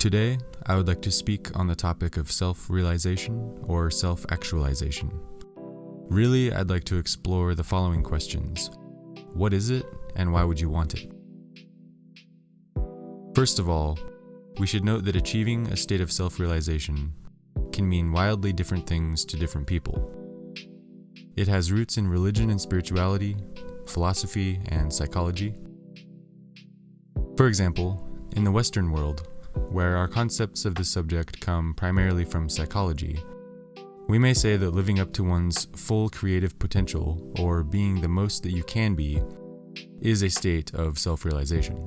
Today, I would like to speak on the topic of self-realization or self-actualization. Really, I'd like to explore the following questions. What is it, and why would you want it? First of all, we should note that achieving a state of self-realization can mean wildly different things to different people. It has roots in religion and spirituality, philosophy, and psychology. For example, in the Western world, where our concepts of this subject come primarily from psychology, we may say that living up to one's full creative potential, or being the most that you can be, is a state of self-realization.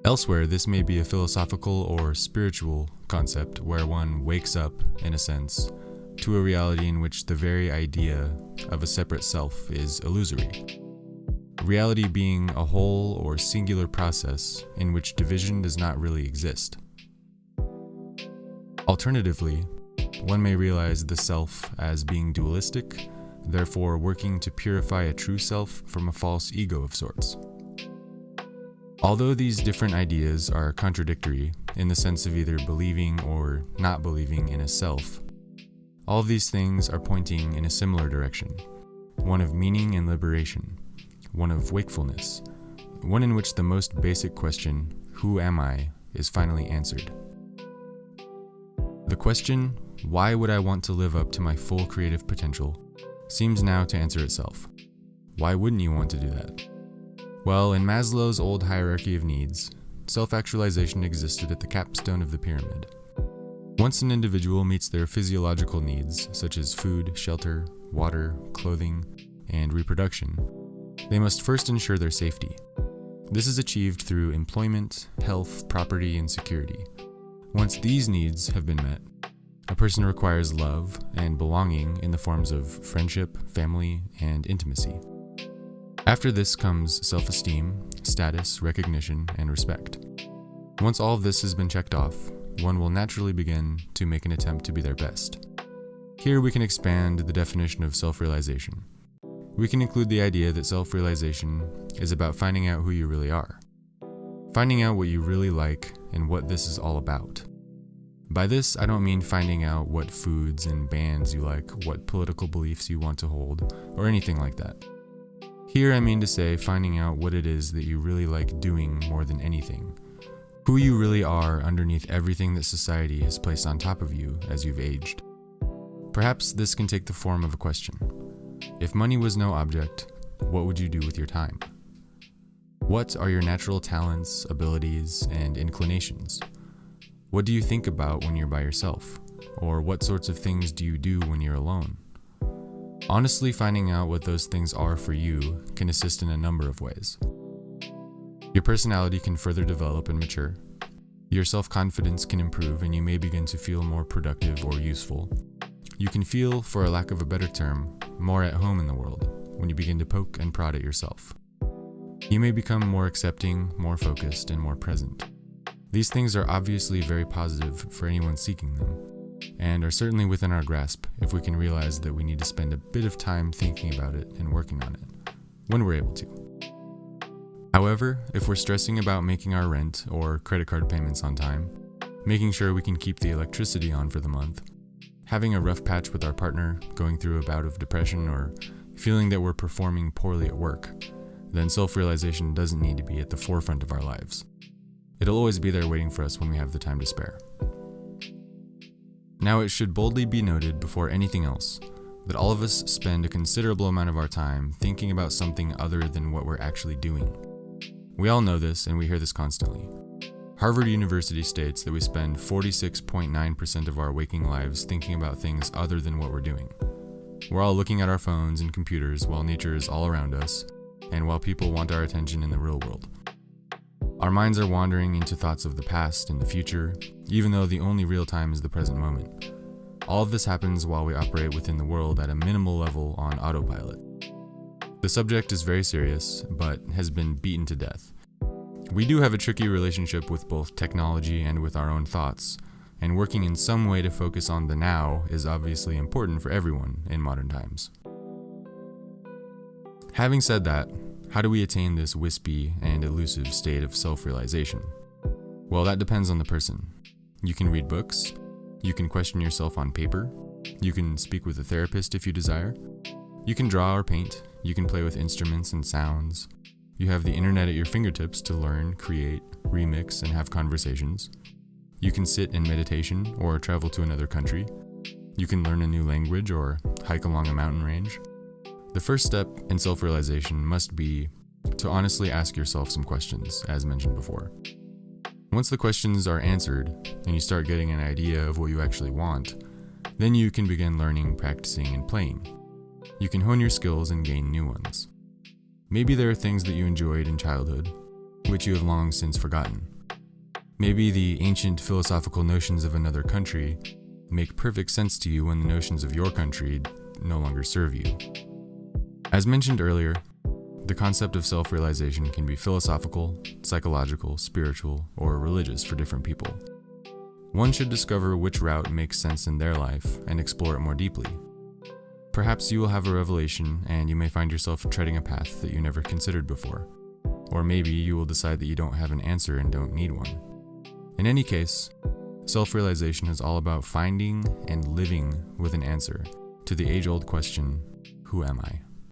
Elsewhere, this may be a philosophical or spiritual concept where one wakes up, in a sense, to a reality in which the very idea of a separate self is illusory. Reality being a whole or singular process in which division does not really exist. Alternatively, one may realize the self as being dualistic, therefore working to purify a true self from a false ego of sorts. Although these different ideas are contradictory in the sense of either believing or not believing in a self, all of these things are pointing in a similar direction, one of meaning and liberation, one of wakefulness, one in which the most basic question, who am I, is finally answered. The question, why would I want to live up to my full creative potential, seems now to answer itself. Why wouldn't you want to do that? Well, in Maslow's old hierarchy of needs, self-actualization existed at the capstone of the pyramid. Once an individual meets their physiological needs, such as food, shelter, water, clothing, and reproduction, they must first ensure their safety. This is achieved through employment, health, property, and security. Once these needs have been met, a person requires love and belonging in the forms of friendship, family, and intimacy. After this comes self-esteem, status, recognition, and respect. Once all of this has been checked off, one will naturally begin to make an attempt to be their best. Here we can expand the definition of self-realization. We can include the idea that self-realization is about finding out who you really are, finding out what you really like and what this is all about. By this, I don't mean finding out what foods and bands you like, what political beliefs you want to hold, or anything like that. Here I mean to say finding out what it is that you really like doing more than anything, who you really are underneath everything that society has placed on top of you as you've aged. Perhaps this can take the form of a question. If money was no object, what would you do with your time? What are your natural talents, abilities, and inclinations? What do you think about when you're by yourself? Or what sorts of things do you do when you're alone? Honestly, finding out what those things are for you can assist in a number of ways. Your personality can further develop and mature. Your self-confidence can improve and you may begin to feel more productive or useful. You can feel, for a lack of a better term, more at home in the world when you begin to poke and prod at yourself. You may become more accepting, more focused, and more present. These things are obviously very positive for anyone seeking them, and are certainly within our grasp if we can realize that we need to spend a bit of time thinking about it and working on it, when we're able to. However, if we're stressing about making our rent or credit card payments on time, making sure we can keep the electricity on for the month, having a rough patch with our partner, going through a bout of depression, or feeling that we're performing poorly at work, then self-realization doesn't need to be at the forefront of our lives. It'll always be there waiting for us when we have the time to spare. Now, it should boldly be noted before anything else that all of us spend a considerable amount of our time thinking about something other than what we're actually doing. We all know this, and we hear this constantly. Harvard University states that we spend 46.9% of our waking lives thinking about things other than what we're doing. We're all looking at our phones and computers while nature is all around us, and while people want our attention in the real world. Our minds are wandering into thoughts of the past and the future, even though the only real time is the present moment. All of this happens while we operate within the world at a minimal level on autopilot. The subject is very serious, but has been beaten to death. We do have a tricky relationship with both technology and with our own thoughts, and working in some way to focus on the now is obviously important for everyone in modern times. Having said that, how do we attain this wispy and elusive state of self-realization? Well, that depends on the person. You can read books, you can question yourself on paper, you can speak with a therapist if you desire, you can draw or paint, you can play with instruments and sounds, you have the internet at your fingertips to learn, create, remix, and have conversations. You can sit in meditation or travel to another country. You can learn a new language or hike along a mountain range. The first step in self-realization must be to honestly ask yourself some questions, as mentioned before. Once the questions are answered and you start getting an idea of what you actually want, then you can begin learning, practicing, and playing. You can hone your skills and gain new ones. Maybe there are things that you enjoyed in childhood, which you have long since forgotten. Maybe the ancient philosophical notions of another country make perfect sense to you when the notions of your country no longer serve you. As mentioned earlier, the concept of self-realization can be philosophical, psychological, spiritual, or religious for different people. One should discover which route makes sense in their life and explore it more deeply. Perhaps you will have a revelation and you may find yourself treading a path that you never considered before. Or maybe you will decide that you don't have an answer and don't need one. In any case, self-realization is all about finding and living with an answer to the age-old question, who am I?